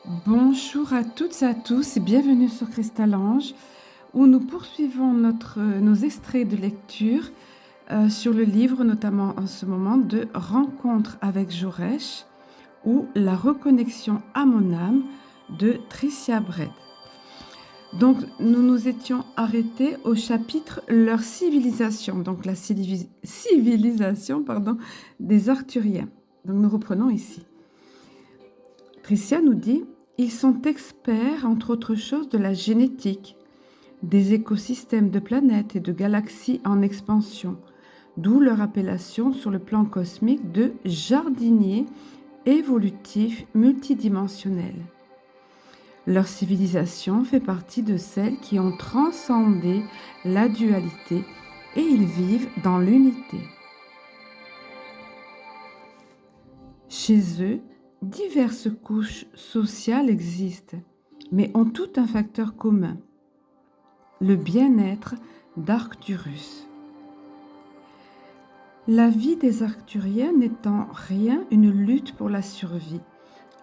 Bonjour à toutes et à tous et bienvenue sur Cristal-Ange où nous poursuivons nos extraits de lecture sur le livre, notamment en ce moment, de Rencontre avec Joresh ou La reconnexion à mon âme de Tricia Brett. Donc nous nous étions arrêtés au chapitre Leur civilisation, donc la civilisation des Arthuriens. Donc nous reprenons ici. Tricia nous dit: ils sont experts, entre autres choses, de la génétique, des écosystèmes de planètes et de galaxies en expansion, d'où leur appellation sur le plan cosmique de jardiniers évolutifs multidimensionnels. Leur civilisation fait partie de celles qui ont transcendé la dualité et ils vivent dans l'unité. Chez eux, diverses couches sociales existent, mais ont toutes un facteur commun: le bien-être d'Arcturus. La vie des Arcturiens n'est en rien une lutte pour la survie,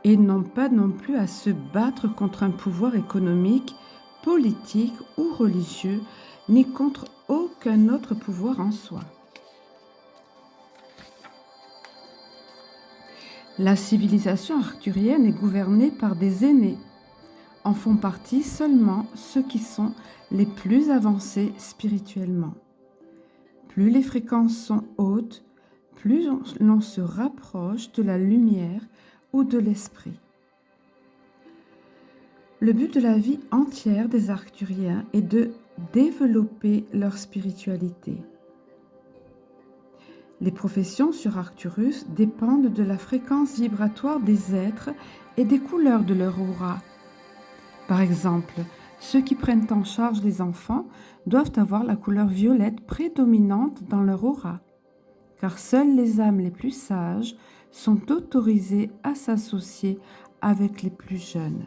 et n'ont pas non plus à se battre contre un pouvoir économique, politique ou religieux, ni contre aucun autre pouvoir en soi. La civilisation arthurienne est gouvernée par des aînés. En font partie seulement ceux qui sont les plus avancés spirituellement. Plus les fréquences sont hautes, plus l'on se rapproche de la lumière ou de l'esprit. Le but de la vie entière des Arcturiens est de développer leur spiritualité. Les professions sur Arcturus dépendent de la fréquence vibratoire des êtres et des couleurs de leur aura. Par exemple, ceux qui prennent en charge les enfants doivent avoir la couleur violette prédominante dans leur aura, car seules les âmes les plus sages sont autorisées à s'associer avec les plus jeunes.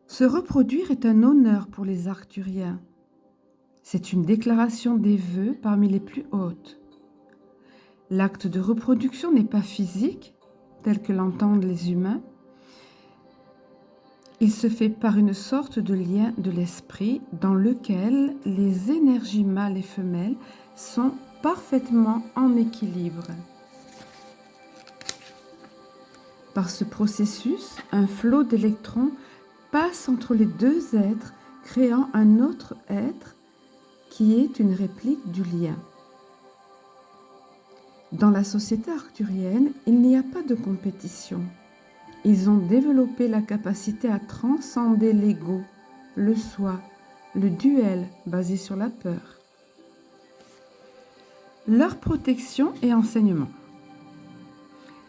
Se reproduire est un honneur pour les Arcturiens. C'est une déclaration des vœux parmi les plus hautes. L'acte de reproduction n'est pas physique, tel que l'entendent les humains. Il se fait par une sorte de lien de l'esprit dans lequel les énergies mâles et femelles sont parfaitement en équilibre. Par ce processus, un flot d'électrons passe entre les deux êtres, créant un autre être qui est une réplique du lien. Dans la société arcturienne, il n'y a pas de compétition. Ils ont développé la capacité à transcender l'ego, le soi, le duel basé sur la peur. Leur protection et enseignement.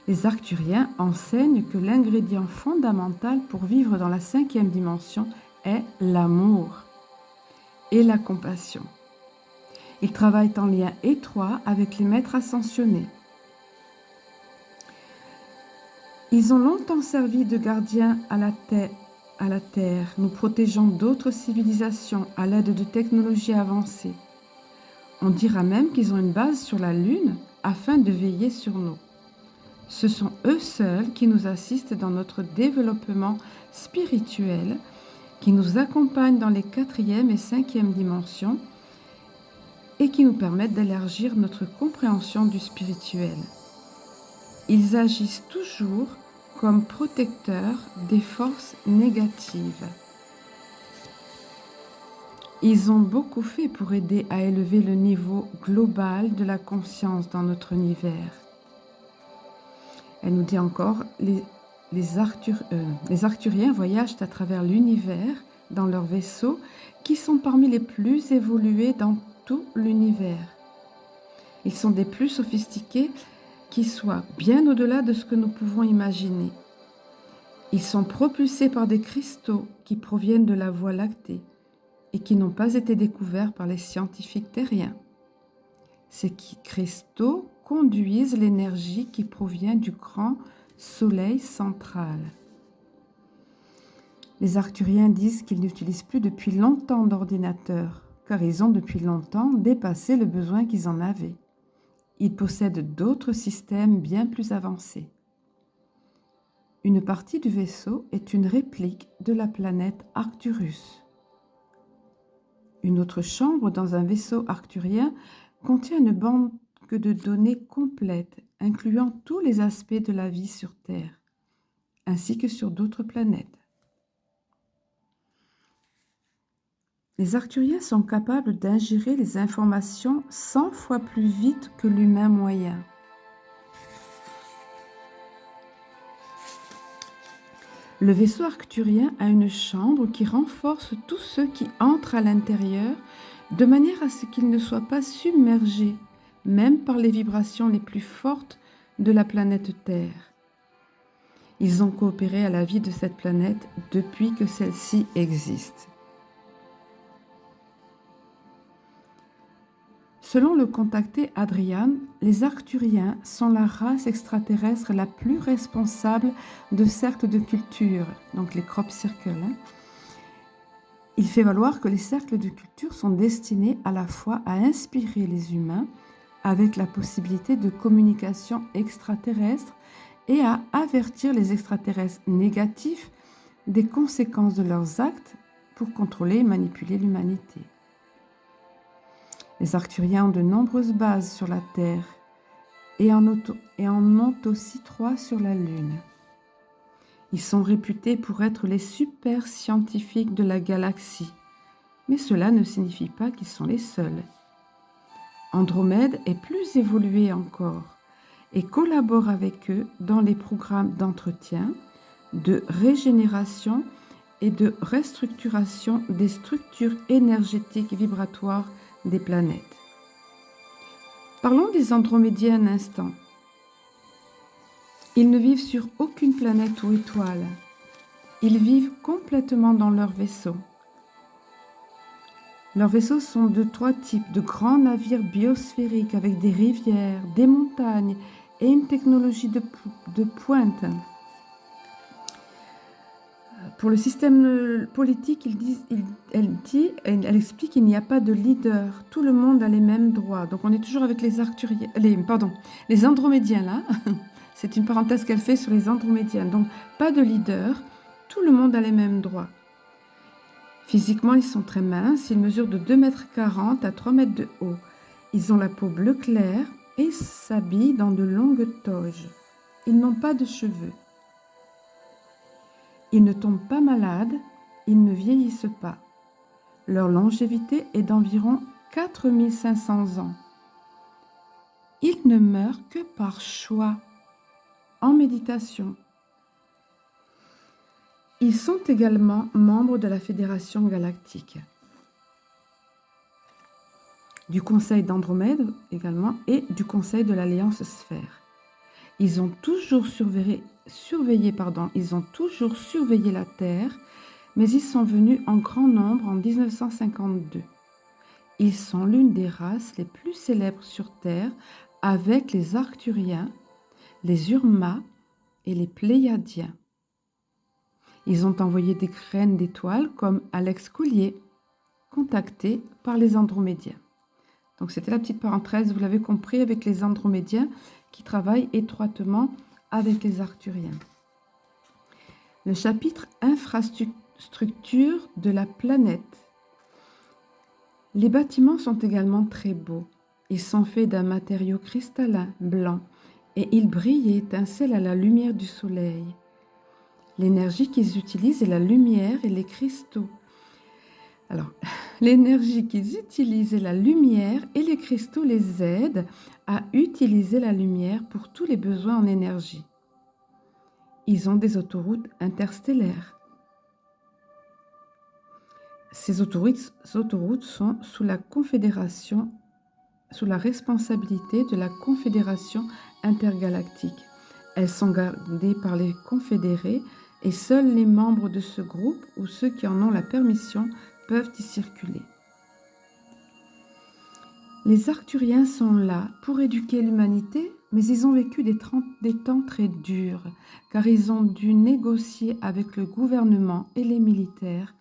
Les Arcturiens enseignent que l'ingrédient fondamental pour vivre dans la 5e dimension est l'amour et la compassion. Ils travaillent en lien étroit avec les maîtres ascensionnés. Ils ont longtemps servi de gardiens à la Terre, nous protégeant d'autres civilisations à l'aide de technologies avancées. On dira même qu'ils ont une base sur la Lune afin de veiller sur nous. Ce sont eux seuls qui nous assistent dans notre développement spirituel, qui nous accompagnent dans les 4e et 5e dimensions et qui nous permettent d'élargir notre compréhension du spirituel. Ils agissent toujours comme protecteurs des forces négatives. Ils ont beaucoup fait pour aider à élever le niveau global de la conscience dans notre univers. Elle nous dit encore, les Arcturiens voyagent à travers l'univers dans leurs vaisseaux qui sont parmi les plus évolués dans tout l'univers. Ils sont des plus sophistiqués qui soient bien au-delà de ce que nous pouvons imaginer. Ils sont propulsés par des cristaux qui proviennent de la Voie lactée et qui n'ont pas été découverts par les scientifiques terriens. Ces cristaux conduisent l'énergie qui provient du grand soleil central. Les Arcturiens disent qu'ils n'utilisent plus depuis longtemps d'ordinateur, car ils ont depuis longtemps dépassé le besoin qu'ils en avaient. Ils possèdent d'autres systèmes bien plus avancés. Une partie du vaisseau est une réplique de la planète Arcturus. Une autre chambre dans un vaisseau arcturien contient une banque de données complète, incluant tous les aspects de la vie sur Terre, ainsi que sur d'autres planètes. Les Arcturiens sont capables d'ingérer les informations 100 fois plus vite que l'humain moyen. Le vaisseau arcturien a une chambre qui renforce tous ceux qui entrent à l'intérieur de manière à ce qu'ils ne soient pas submergés, même par les vibrations les plus fortes de la planète Terre. Ils ont coopéré à la vie de cette planète depuis que celle-ci existe. Selon le contacté Adrian, les Arcturiens sont la race extraterrestre la plus responsable de cercles de culture, donc les crop circles. Il fait valoir que les cercles de culture sont destinés à la fois à inspirer les humains avec la possibilité de communication extraterrestre et à avertir les extraterrestres négatifs des conséquences de leurs actes pour contrôler et manipuler l'humanité. Les Arcturiens ont de nombreuses bases sur la Terre et en ont aussi 3 sur la Lune. Ils sont réputés pour être les super scientifiques de la galaxie, mais cela ne signifie pas qu'ils sont les seuls. Andromède est plus évolué encore et collabore avec eux dans les programmes d'entretien, de régénération et de restructuration des structures énergétiques vibratoires des planètes. Parlons des Andromédiens un instant. Ils ne vivent sur aucune planète ou étoile. Ils vivent complètement dans leur vaisseau. Leurs vaisseaux sont de 3 types, de grands navires biosphériques avec des rivières, des montagnes et une technologie de pointe. Pour le système politique, elle explique qu'il n'y a pas de leader. Tout le monde a les mêmes droits. Donc on est toujours avec les Arcturiens, les Andromédiens là. C'est une parenthèse qu'elle fait sur les Andromédiens. Donc pas de leader, tout le monde a les mêmes droits. Physiquement, ils sont très minces. Ils mesurent de 2,40 m à 3 m de haut. Ils ont la peau bleu clair et s'habillent dans de longues toges. Ils n'ont pas de cheveux. Ils ne tombent pas malades, ils ne vieillissent pas. Leur longévité est d'environ 4500 ans. Ils ne meurent que par choix, en méditation. Ils sont également membres de la Fédération galactique, du Conseil d'Andromède également et du Conseil de l'Alliance Sphère. Ils ont toujours surveillé la Terre, mais ils sont venus en grand nombre en 1952. Ils sont l'une des races les plus célèbres sur Terre, avec les Arcturiens, les Urma et les Pléiadiens. Ils ont envoyé des graines d'étoiles comme Alex Collier, contacté par les Andromédiens. Donc c'était la petite parenthèse, vous l'avez compris, avec les Andromédiens qui travaillent étroitement avec les Arcturiens. Le chapitre infrastructure de la planète. Les bâtiments sont également très beaux. Ils sont faits d'un matériau cristallin blanc et ils brillent et étincellent à la lumière du soleil. L'énergie qu'ils utilisent est la lumière et les cristaux. Alors, l'énergie qu'ils utilisent est la lumière et les cristaux les aident à utiliser la lumière pour tous les besoins en énergie. Ils ont des autoroutes interstellaires. Ces autoroutes sont sous la responsabilité de la Confédération intergalactique. Elles sont gardées par les confédérés et seuls les membres de ce groupe ou ceux qui en ont la permission peuvent y circuler. Les Arcturiens sont là pour éduquer l'humanité, mais ils ont vécu des temps très durs, car ils ont dû négocier avec le gouvernement et les militaires,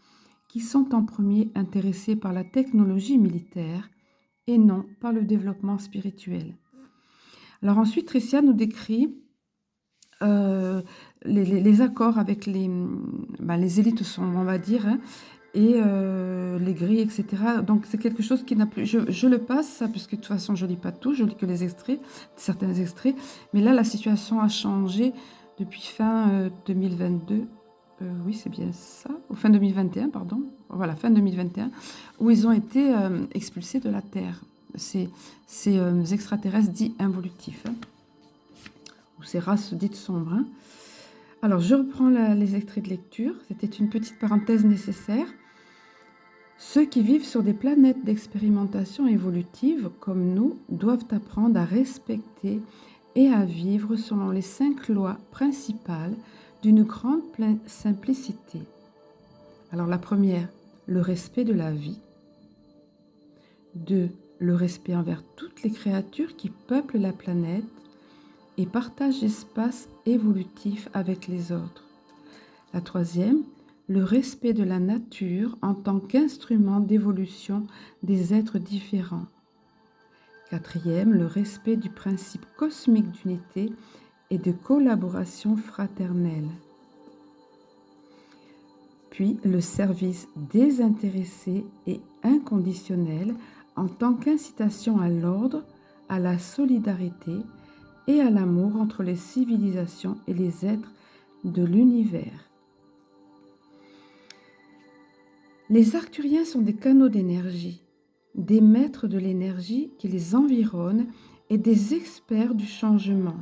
qui sont en premier intéressés par la technologie militaire et non par le développement spirituel. Alors ensuite, Tricia nous décrit les accords avec les élites sont, on va dire, hein, et les grilles, etc. Donc c'est quelque chose qui n'a plus... Je le passe, ça, puisque de toute façon, je lis pas tout, je lis que les extraits, certains extraits. Mais là, la situation a changé depuis fin 2022. Oui, c'est bien ça. Ou fin 2021, pardon. Voilà, fin 2021, où ils ont été expulsés de la Terre. Ces extraterrestres dits involutifs, hein, ou ces races dites sombres, hein. Alors, je reprends les extraits de lecture. C'était une petite parenthèse nécessaire. Ceux qui vivent sur des planètes d'expérimentation évolutive, comme nous, doivent apprendre à respecter et à vivre selon les 5 lois principales d'une grande simplicité. Alors, la première, le respect de la vie. 2, le respect envers toutes les créatures qui peuplent la planète et partagent l'espace évolutif avec les autres. La troisième, le respect de la nature en tant qu'instrument d'évolution des êtres différents. Quatrième, le respect du principe cosmique d'unité et de collaboration fraternelle. Puis le service désintéressé et inconditionnel en tant qu'incitation à l'ordre, à la solidarité et à l'amour entre les civilisations et les êtres de l'univers. Les Arcturiens sont des canaux d'énergie, des maîtres de l'énergie qui les environnent et des experts du changement.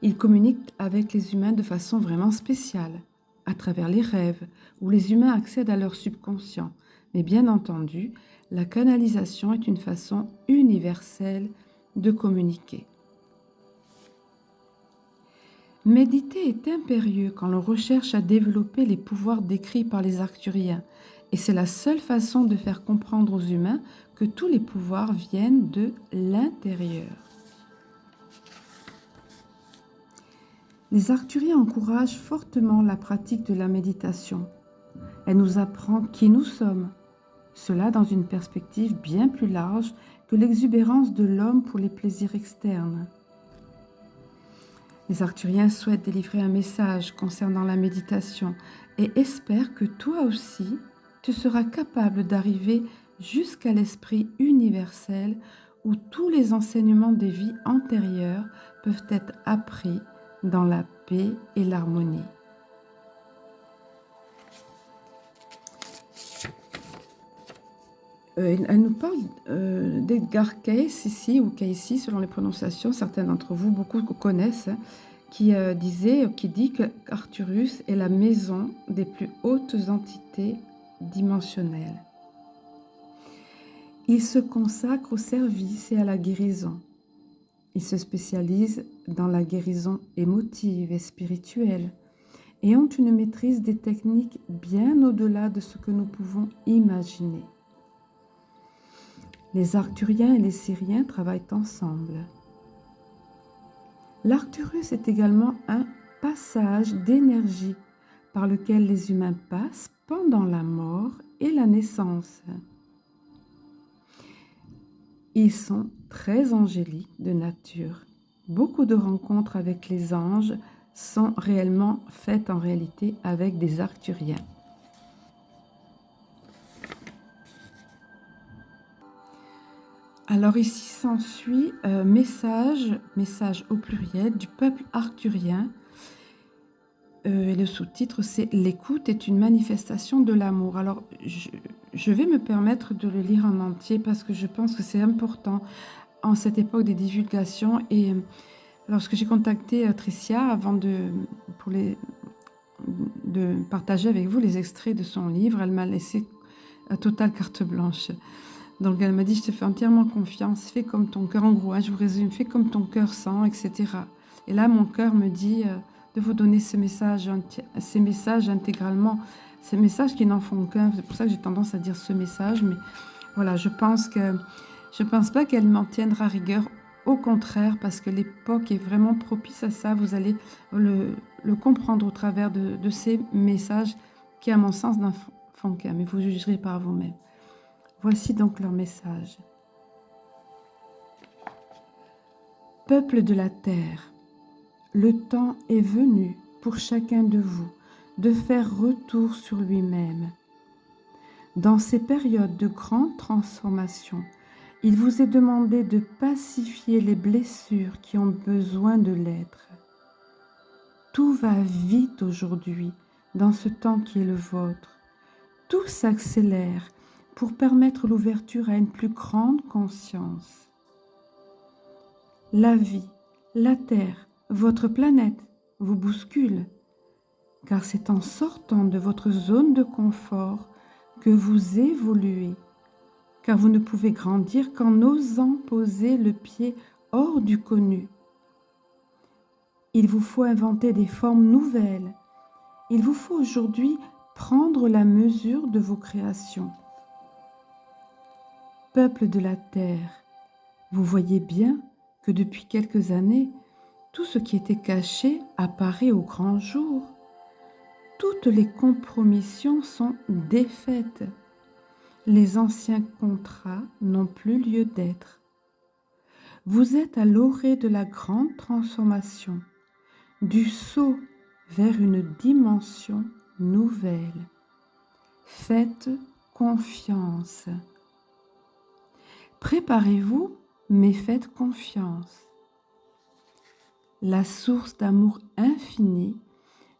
Ils communiquent avec les humains de façon vraiment spéciale, à travers les rêves, où les humains accèdent à leur subconscient. Mais bien entendu, la canalisation est une façon universelle de communiquer. Méditer est impérieux quand l'on recherche à développer les pouvoirs décrits par les Arcturiens, et c'est la seule façon de faire comprendre aux humains que tous les pouvoirs viennent de l'intérieur. Les Arcturiens encouragent fortement la pratique de la méditation. Elle nous apprend qui nous sommes, cela dans une perspective bien plus large que l'exubérance de l'homme pour les plaisirs externes. Les Arcturiens souhaitent délivrer un message concernant la méditation et espèrent que toi aussi, tu seras capable d'arriver jusqu'à l'esprit universel où tous les enseignements des vies antérieures peuvent être appris dans la paix et l'harmonie. Elle nous parle d'Edgar Cayce ici, ou Cayce selon les prononciations, certains d'entre vous, beaucoup connaissent, hein, qui dit qu'Arcturus est la maison des plus hautes entités dimensionnelles. Il se consacre au service et à la guérison. Il se spécialise dans la guérison émotive et spirituelle et ont une maîtrise des techniques bien au-delà de ce que nous pouvons imaginer. Les Arcturiens et les Syriens travaillent ensemble. L'Arcturus est également un passage d'énergie par lequel les humains passent pendant la mort et la naissance. Ils sont très angéliques de nature. Beaucoup de rencontres avec les anges sont réellement faites en réalité avec des Arcturiens. Alors ici s'ensuit message au pluriel du peuple arcturien. Et le sous-titre c'est « L'écoute est une manifestation de l'amour ». Alors je vais me permettre de le lire en entier parce que je pense que c'est important en cette époque des divulgations. Et lorsque j'ai contacté Tricia avant de partager avec vous les extraits de son livre, elle m'a laissé totale carte blanche. Donc elle m'a dit, je te fais entièrement confiance, fais comme ton cœur, en gros, hein, je vous résume, fais comme ton cœur sent, etc. Et là, mon cœur me dit de vous donner ces messages intégralement, ces messages qui n'en font qu'un. C'est pour ça que j'ai tendance à dire ce message, mais voilà, je pense pas qu'elle m'en tiendra rigueur, au contraire, parce que l'époque est vraiment propice à ça. Vous allez le comprendre au travers de ces messages qui, à mon sens, n'en font qu'un, mais vous jugerez par vous-même. Voici donc leur message. Peuple de la terre, Le temps est venu pour chacun de vous de faire retour sur lui-même. Dans ces périodes de grande transformation, il vous est demandé de pacifier les blessures qui ont besoin de l'être. Tout va vite aujourd'hui dans ce temps qui est le vôtre. Tout s'accélère pour permettre l'ouverture à une plus grande conscience. La vie, la Terre, votre planète vous bousculent, car c'est en sortant de votre zone de confort que vous évoluez, car vous ne pouvez grandir qu'en osant poser le pied hors du connu. Il vous faut inventer des formes nouvelles. Il vous faut aujourd'hui prendre la mesure de vos créations. Peuple de la Terre, vous voyez bien que depuis quelques années, tout ce qui était caché apparaît au grand jour. Toutes les compromissions sont défaites. Les anciens contrats n'ont plus lieu d'être. Vous êtes à l'orée de la grande transformation, du saut vers une dimension nouvelle. Faites confiance. Préparez-vous, mais faites confiance. La source d'amour infini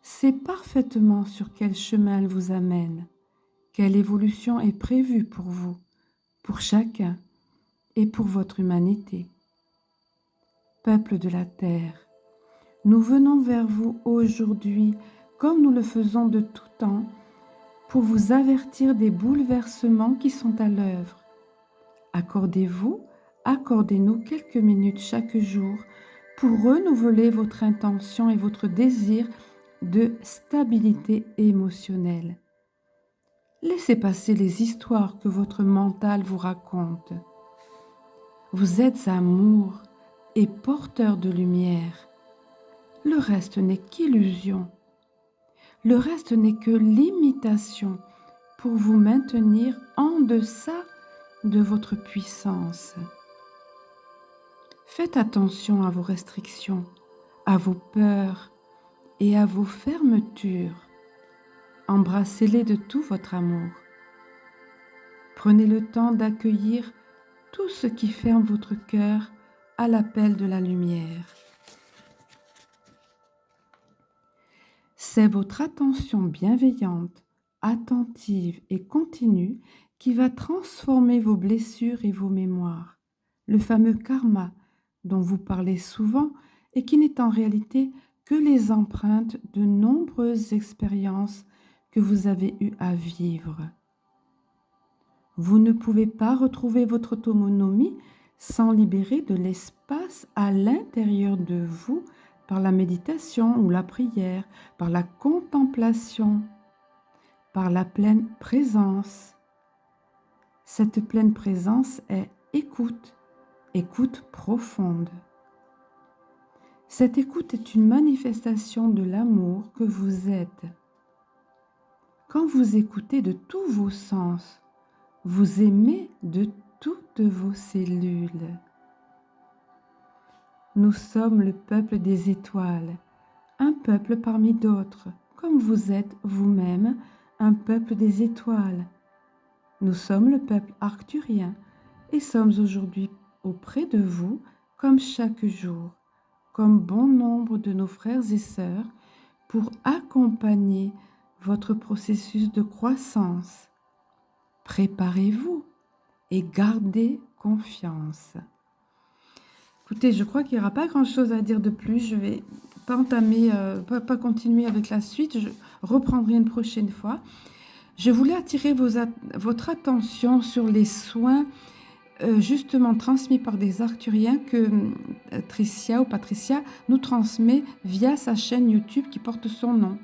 sait parfaitement sur quel chemin elle vous amène, quelle évolution est prévue pour vous, pour chacun et pour votre humanité. Peuple de la Terre, nous venons vers vous aujourd'hui, comme nous le faisons de tout temps, pour vous avertir des bouleversements qui sont à l'œuvre. Accordez-nous quelques minutes chaque jour pour renouveler votre intention et votre désir de stabilité émotionnelle. Laissez passer les histoires que votre mental vous raconte. Vous êtes amour et porteur de lumière. Le reste n'est qu'illusion. Le reste n'est que l'imitation pour vous maintenir en deçà de votre puissance. Faites attention à vos restrictions, à vos peurs et à vos fermetures. Embrassez-les de tout votre amour. Prenez le temps d'accueillir tout ce qui ferme votre cœur à l'appel de la lumière. C'est votre attention bienveillante, attentive et continue qui va transformer vos blessures et vos mémoires. Le fameux karma dont vous parlez souvent et qui n'est en réalité que les empreintes de nombreuses expériences que vous avez eu à vivre. Vous ne pouvez pas retrouver votre autonomie sans libérer de l'espace à l'intérieur de vous par la méditation ou la prière, par la contemplation, par la pleine présence. Cette pleine présence est écoute profonde. Cette écoute est une manifestation de l'amour que vous êtes. Quand vous écoutez de tous vos sens, vous aimez de toutes vos cellules. Nous sommes le peuple des étoiles, un peuple parmi d'autres, comme vous êtes vous-même un peuple des étoiles. Nous sommes le peuple arcturien et sommes aujourd'hui auprès de vous comme chaque jour, comme bon nombre de nos frères et sœurs, pour accompagner votre processus de croissance. Préparez-vous et gardez confiance. Écoutez, je crois qu'il n'y aura pas grand-chose à dire de plus. Je ne vais pas entamer, pas continuer avec la suite. Je reprendrai une prochaine fois. Je voulais attirer votre attention sur les soins justement transmis par des arcturiens que Tricia ou Patricia nous transmet via sa chaîne YouTube qui porte son nom.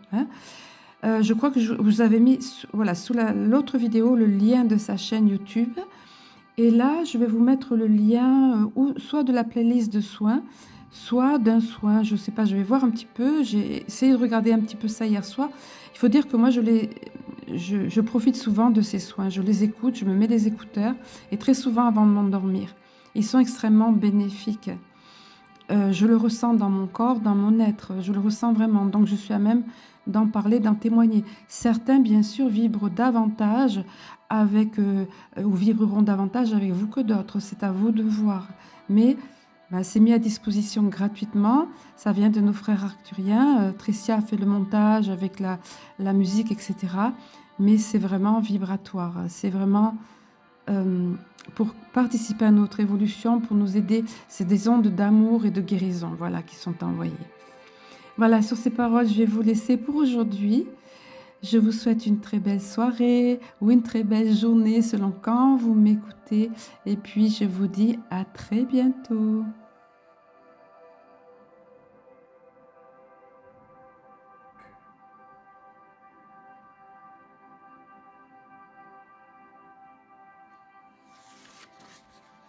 Je crois que je vous avais mis sous l'autre vidéo le lien de sa chaîne YouTube. Et là, je vais vous mettre le lien soit de la playlist de soins, soit d'un soin. Je ne sais pas, je vais voir un petit peu. J'ai essayé de regarder un petit peu ça hier soir. Il faut dire que moi, je profite souvent de ces soins. Je les écoute, je me mets des écouteurs et très souvent avant de m'endormir. Ils sont extrêmement bénéfiques. je le ressens dans mon corps, dans mon être, je le ressens vraiment. Donc je suis à même d'en parler, d'en témoigner. Certains, bien sûr, vibrent davantage avec, ou vibreront davantage avec vous que d'autres. C'est à vous de voir. Mais bah, c'est mis à disposition gratuitement. Ça vient de nos frères arcturiens. Tricia a fait le montage avec la musique, etc. Mais c'est vraiment vibratoire. C'est vraiment pour participer à notre évolution, pour nous aider. C'est des ondes d'amour et de guérison, voilà, qui sont envoyées. Voilà, sur ces paroles, je vais vous laisser pour aujourd'hui. Je vous souhaite une très belle soirée ou une très belle journée selon quand vous m'écoutez. Et puis, je vous dis à très bientôt.